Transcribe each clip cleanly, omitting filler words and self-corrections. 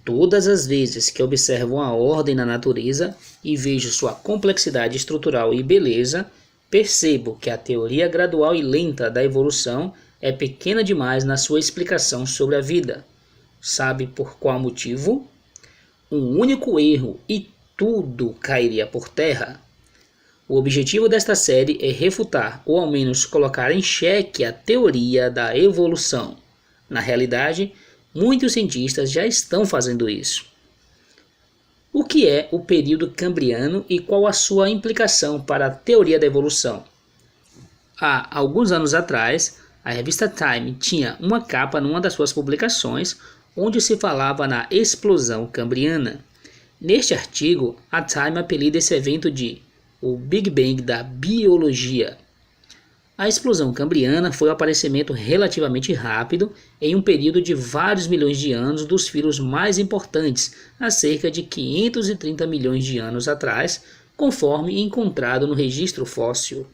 Todas as vezes que observo a ordem na natureza e vejo sua complexidade estrutural e beleza, percebo que a teoria gradual e lenta da evolução é pequena demais na sua explicação sobre a vida. Sabe por qual motivo? Um único erro e tudo cairia por terra. O objetivo desta série é refutar ou ao menos colocar em xeque a teoria da evolução. Na realidade, muitos cientistas já estão fazendo isso. O que é o período cambriano e qual a sua implicação para a teoria da evolução? Há alguns anos atrás, a revista Time tinha uma capa numa das suas publicações onde se falava na explosão cambriana. Neste artigo, a Time apelida esse evento de o Big Bang da biologia. A explosão cambriana foi o aparecimento relativamente rápido em um período de vários milhões de anos dos filhos mais importantes, há cerca de 530 milhões de anos atrás, conforme encontrado no registro fóssil.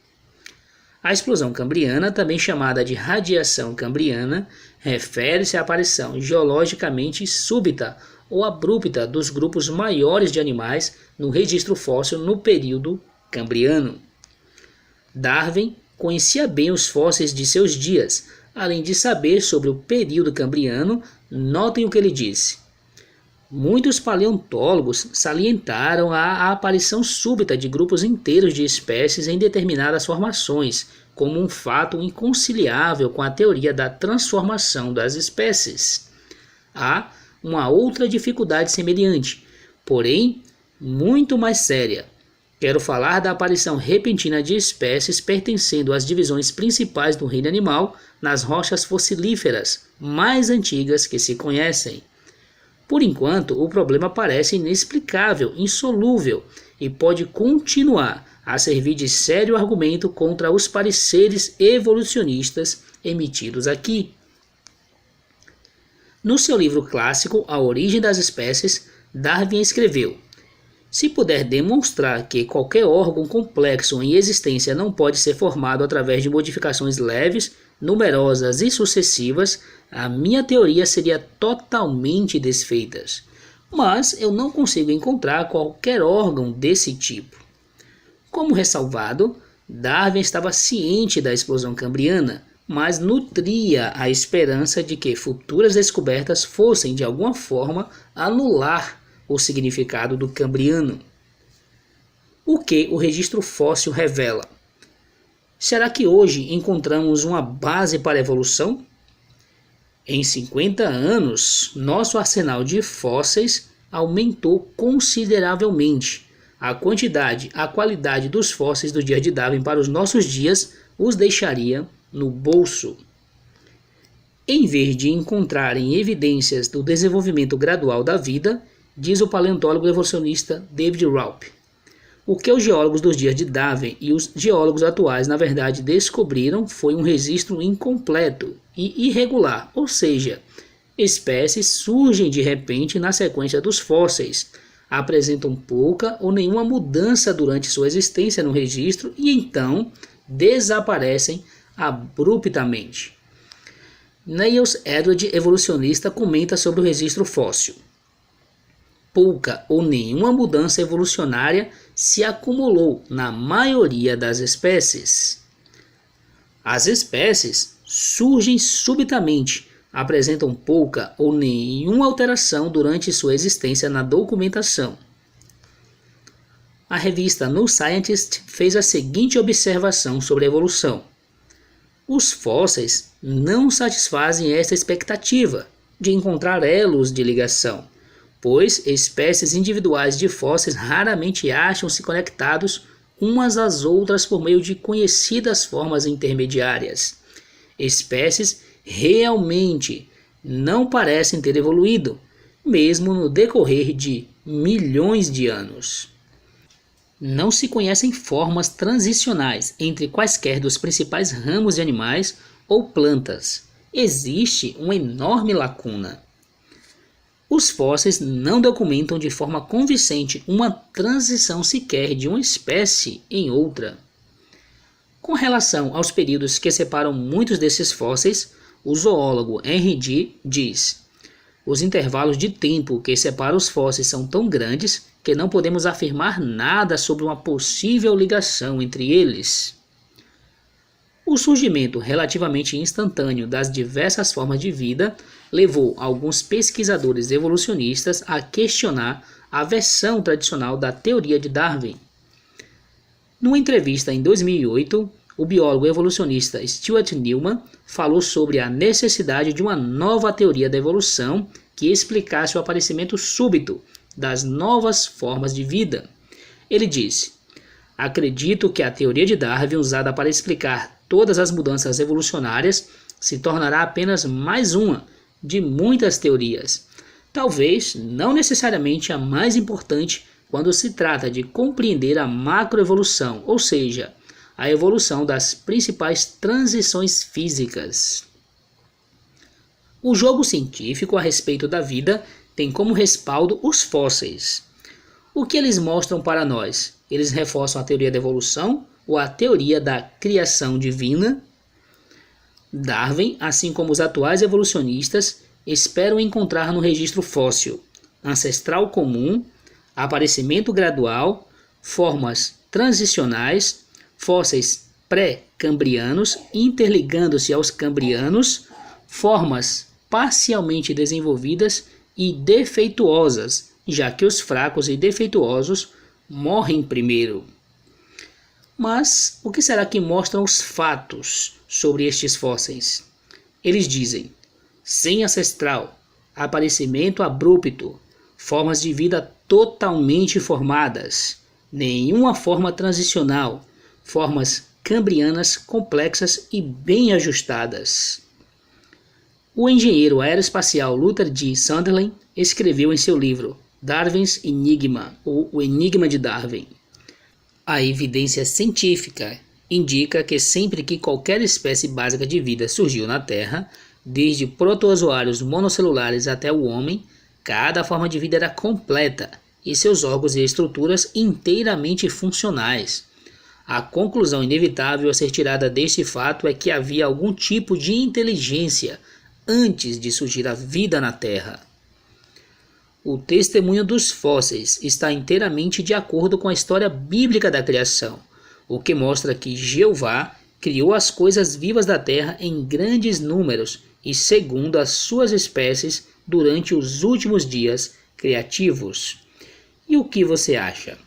A explosão cambriana, também chamada de radiação cambriana, refere-se à aparição geologicamente súbita ou abrupta dos grupos maiores de animais no registro fóssil no período cambriano. Darwin conhecia bem os fósseis de seus dias. Além de saber sobre o período cambriano, notem o que ele disse. Muitos paleontólogos salientaram a aparição súbita de grupos inteiros de espécies em determinadas formações, como um fato inconciliável com a teoria da transformação das espécies. Há uma outra dificuldade semelhante, porém muito mais séria. Quero falar da aparição repentina de espécies pertencendo às divisões principais do reino animal nas rochas fossilíferas mais antigas que se conhecem. Por enquanto, o problema parece inexplicável, insolúvel e pode continuar a servir de sério argumento contra os pareceres evolucionistas emitidos aqui. No seu livro clássico A Origem das Espécies, Darwin escreveu: se puder demonstrar que qualquer órgão complexo em existência não pode ser formado através de modificações leves, numerosas e sucessivas, a minha teoria seria totalmente desfeita. Mas eu não consigo encontrar qualquer órgão desse tipo. Como ressalvado, Darwin estava ciente da explosão cambriana, mas nutria a esperança de que futuras descobertas fossem de alguma forma anular o significado do cambriano. O que o registro fóssil revela? Será que hoje encontramos uma base para a evolução? Em 50 anos, nosso arsenal de fósseis aumentou consideravelmente. A quantidade, a qualidade dos fósseis do dia de Darwin para os nossos dias os deixaria no bolso. Em vez de encontrarem evidências do desenvolvimento gradual da vida, diz o paleontólogo evolucionista David Raup, o que os geólogos dos dias de Darwin e os geólogos atuais na verdade descobriram foi um registro incompleto e irregular, ou seja, espécies surgem de repente na sequência dos fósseis, apresentam pouca ou nenhuma mudança durante sua existência no registro e então desaparecem abruptamente. Niels Edward, evolucionista, comenta sobre o registro fóssil. Pouca ou nenhuma mudança evolucionária se acumulou na maioria das espécies. As espécies surgem subitamente, apresentam pouca ou nenhuma alteração durante sua existência na documentação. A revista New Scientist fez a seguinte observação sobre a evolução. Os fósseis não satisfazem esta expectativa de encontrar elos de ligação, pois espécies individuais de fósseis raramente acham-se conectados umas às outras por meio de conhecidas formas intermediárias. Espécies realmente não parecem ter evoluído, mesmo no decorrer de milhões de anos. Não se conhecem formas transicionais entre quaisquer dos principais ramos de animais ou plantas. Existe uma enorme lacuna. Os fósseis não documentam de forma convincente uma transição sequer de uma espécie em outra. Com relação aos períodos que separam muitos desses fósseis, o zoólogo Henry D. diz: Os intervalos de tempo que separam os fósseis são tão grandes que não podemos afirmar nada sobre uma possível ligação entre eles. O surgimento relativamente instantâneo das diversas formas de vida levou alguns pesquisadores evolucionistas a questionar a versão tradicional da teoria de Darwin. Numa entrevista em 2008, o biólogo evolucionista Stuart Newman falou sobre a necessidade de uma nova teoria da evolução que explicasse o aparecimento súbito das novas formas de vida. Ele disse: "Acredito que a teoria de Darwin, usada para explicar todas as mudanças evolucionárias, se tornará apenas mais uma de muitas teorias. Talvez não necessariamente a mais importante quando se trata de compreender a macroevolução, ou seja, a evolução das principais transições físicas." O jogo científico a respeito da vida tem como respaldo os fósseis. O que eles mostram para nós? Eles reforçam a teoria da evolução ou a teoria da criação divina? Darwin, assim como os atuais evolucionistas, esperam encontrar no registro fóssil ancestral comum, aparecimento gradual, formas transicionais, fósseis pré-cambrianos interligando-se aos cambrianos, formas parcialmente desenvolvidas e defeituosas, já que os fracos e defeituosos morrem primeiro. Mas o que será que mostram os fatos sobre estes fósseis? Eles dizem: sem ancestral, aparecimento abrupto, formas de vida totalmente formadas, nenhuma forma transicional, formas cambrianas complexas e bem ajustadas. O engenheiro aeroespacial Luther G. Sunderland escreveu em seu livro Darwin's Enigma, ou O Enigma de Darwin: "A evidência científica indica que sempre que qualquer espécie básica de vida surgiu na Terra, desde protozoários monocelulares até o homem, cada forma de vida era completa e seus órgãos e estruturas inteiramente funcionais. A conclusão inevitável a ser tirada deste fato é que havia algum tipo de inteligência antes de surgir a vida na Terra." O testemunho dos fósseis está inteiramente de acordo com a história bíblica da criação, o que mostra que Jeová criou as coisas vivas da terra em grandes números e segundo as suas espécies durante os últimos dias criativos. E o que você acha?